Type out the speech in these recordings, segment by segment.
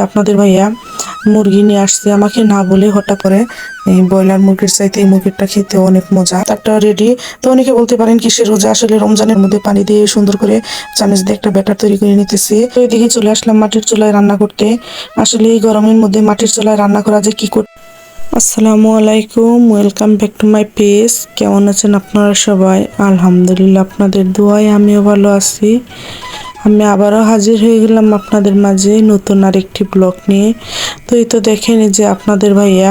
আপনাদের ভাইয়া মুরগি নিয়ে আসছে আমাকে না বলে হঠাৎ করে। এই ব্রয়লার মুরগির চাইতে এই মুরগিটা খেতে অনেক মজা। তারটা রেডি। তো অনেকে বলতে পারেন কিসের রোজা, আসলে রমজানের মধ্যে পানি দিয়ে সুন্দর করে চামচ দিয়ে একটা ব্যাটার তৈরি করে নিতেছি। তো এদিকে চলে আসলাম মাটির চুলায় রান্না করতে। আসলে এই গরমের মধ্যে মাটির চুলায় রান্না করা যে কি করতে। আসসালামু আলাইকুম, welcome back to my page. কেমন আছেন আপনারা সবাই? আলহামদুলিল্লাহ, আপনাদের দোয়ায় আমিও ভালো আছি। আমি আবারও হাজির হয়ে গেলাম আপনাদের মাঝে নতুন আরেকটি ব্লগ নিয়ে। তো এই তো দেখেন যে আপনাদের ভাইয়া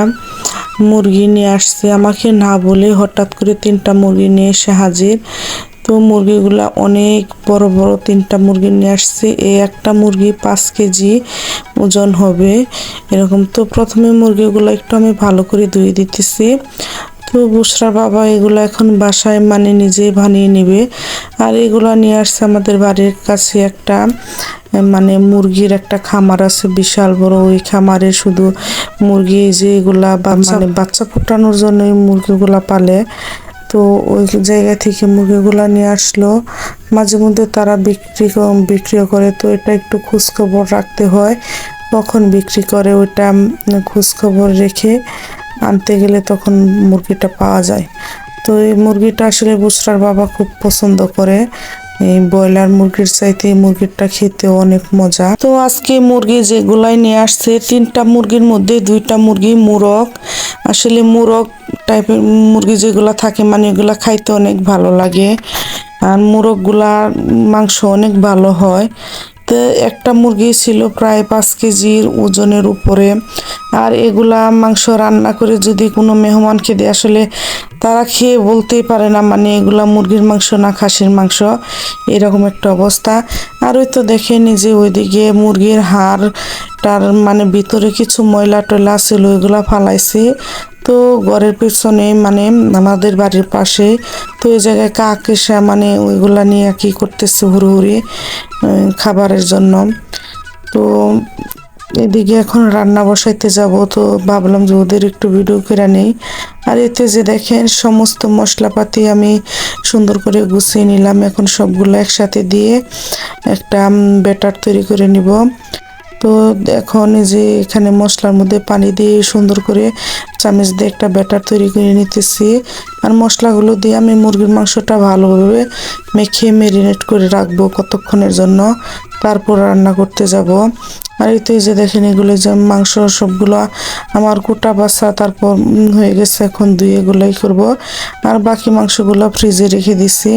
মুরগি নিয়ে আসছে আমাকে না বলে হঠাৎ করে 3টা মুরগি নিয়ে এসে হাজির। তো মুরগিগুলা অনেক বড় বড় 3টা মুরগি নিয়ে আসছে। এই একটা মুরগি 5 কেজি ওজন হবে এরকম। তো প্রথমে মুরগিগুলো একটু আমি ভালো করে ধুয়ে দিতেছি। তো বুসরা বাবা এগুলো এখন বাসায় নিজেই বানিয়ে নেবে। আর এগুলো নিয়ে আসছে আমাদের বাড়ির কাছে একটা মুরগির একটা খামার আছে বিশাল বড়। ওই খামারে শুধু মুরগি যে এগুলা বাচ্চা ফোটানোর জন্য এই মুরগিগুলা পালে। তো ওই জায়গা থেকে মুরগিগুলা নিয়ে আসলো। মাঝে মধ্যে তারা বিক্রিও করে। তো এটা একটু খোঁজখবর রাখতে হয়, কখন বিক্রি করে ওইটা খোঁজখবর রেখে আনতে গেলে তখন মুরগিটা পাওয়া যায়। তো এই মুরগিটা আসলে বুসরার বাবা খুব পছন্দ করে। এই ব্রয়লার মুরগির চাইতে এই মুরগিটা খেতে অনেক মজা। তো আজকে মুরগি যেগুলাই নিয়ে আসছে 3টা মুরগির মধ্যে 2টা মুরগি মুরগ। আসলে মুরগ টাইপের মুরগি যেগুলা থাকে এগুলা খাইতে অনেক ভালো লাগে। আর মুরগগুলার মাংস অনেক ভালো হয়। তো একটা মুরগি ছিল প্রায় 5 কেজির ওজনের উপরে। আর এগুলা মাংস রান্না করে যদি কোনো মেহমানকে দেয় আসলে তারা খেয়ে বলতেই পারে না এগুলা মুরগির মাংস না খাসির মাংস, এরকম একটা অবস্থা। আর ওই তো দেখেন যে ওইদিকে মুরগির হাড়টার ভিতরে কিছু ময়লা টয়লা ছিল, ওইগুলা ফালাইছে। তো ঘরের পেছনে আমাদের বাড়ির পাশে। তো ওই জায়গায় কাক এসে ওইগুলা নিয়ে কি করতেছে হুড়োহুড়ি খাবারের জন্য। তো এদিকে এখন রান্না বসাইতে যাব। তো ভাবলাম যে ওদের একটু ভিডিও করে নেই। আর এতে যে দেখেন সমস্ত মশলাপাতি আমি সুন্দর করে গুছিয়ে নিলাম। এখন সবগুলো একসাথে দিয়ে একটা ব্যাটার তৈরি করে নিব। তো এখন যে এখানে মশলার মধ্যে পানি দিয়ে সুন্দর করে চামচ দিয়ে একটা ব্যাটার তৈরি করে নিতেছি। আর মশলাগুলো দিয়ে আমি মুরগির মাংসটা ভালোভাবে মেখে ম্যারিনেট করে রাখবো কতক্ষণের জন্য, তারপর রান্না করতে যাব। আর এই তো এই যে দেখেন এগুলো যে মাংস সবগুলো আমার কোটা বাছা তারপর হয়ে গেছে। এখন ধুয়ে এগুলাই করব। আর বাকি মাংসগুলো ফ্রিজে রেখে দিছি।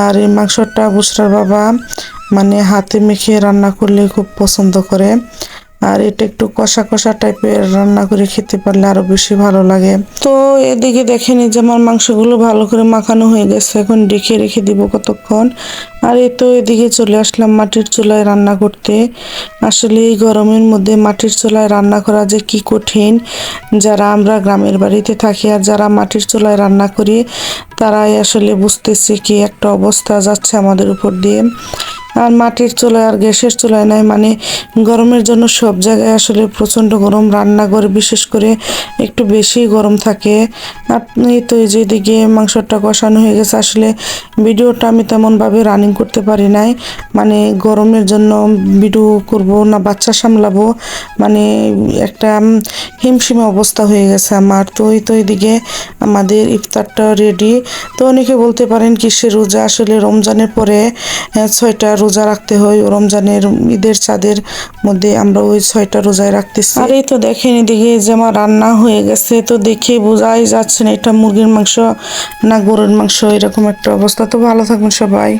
আর এই মাংসটা বুসরার বাবা হাতে মেখে রান্না করলে খুব পছন্দ করে। আর এটা একটু কষা কষা টাইপের রান্না করে খেতে পারলে আরো বেশি ভালো লাগে। তো এদিকে দেখেন যে আমার মাংসগুলো ভালো করে মাখানো হয়ে গেছে। এখন রেখে দিব কতক্ষণ। আর এই তো এদিকে চলে আসলাম মাটির চুলায় রান্না করতে। আসলে এই গরমের মধ্যে মাটির চুলায় রান্না করা যে কি কঠিন। যারা আমরা গ্রামের বাড়িতে থাকি আর যারা মাটির চুলায় রান্না করি তারাই আসলে বুঝতেছি কি একটা অবস্থা যাচ্ছে আমাদের উপর দিয়ে। আর মাটির চুলায় আর গ্যাসের চুলায় নাই গরমের জন্য সব জায়গায় আসলে প্রচণ্ড গরম। রান্নাঘরে বিশেষ করে একটু বেশি গরম থাকে। আপনি তো এই যেদিকে মাংসটা কষানো হয়ে গেছে। আসলে ভিডিওটা আমি তেমনভাবে রানিং করতে পারি নাই, গরমের জন্য ভিডিও করব না বাচ্চা সামলাবো, একটা হিমশিম অবস্থা হয়ে গেছে আমার। তো এই তো এদিকে আমাদের ইফতারটা রেডি। তো অনেকে বলতে পারেন কিসের রোজা, আসলে রমজানের পরে 6টা রোজা রাখতে হয়। রমজানের ঈদের চাঁদের মধ্যে আমরা ওই 6টা রোজায় রাখতেছি। আর এই তো দেখেন এদিকে যে আমার রান্না হয়ে গেছে। তো দেখে বোঝাই যাচ্ছে না এটা মুরগির মাংস না গরুর মাংস, এরকম একটা অবস্থা। তো ভালো থাকবেন সবাই।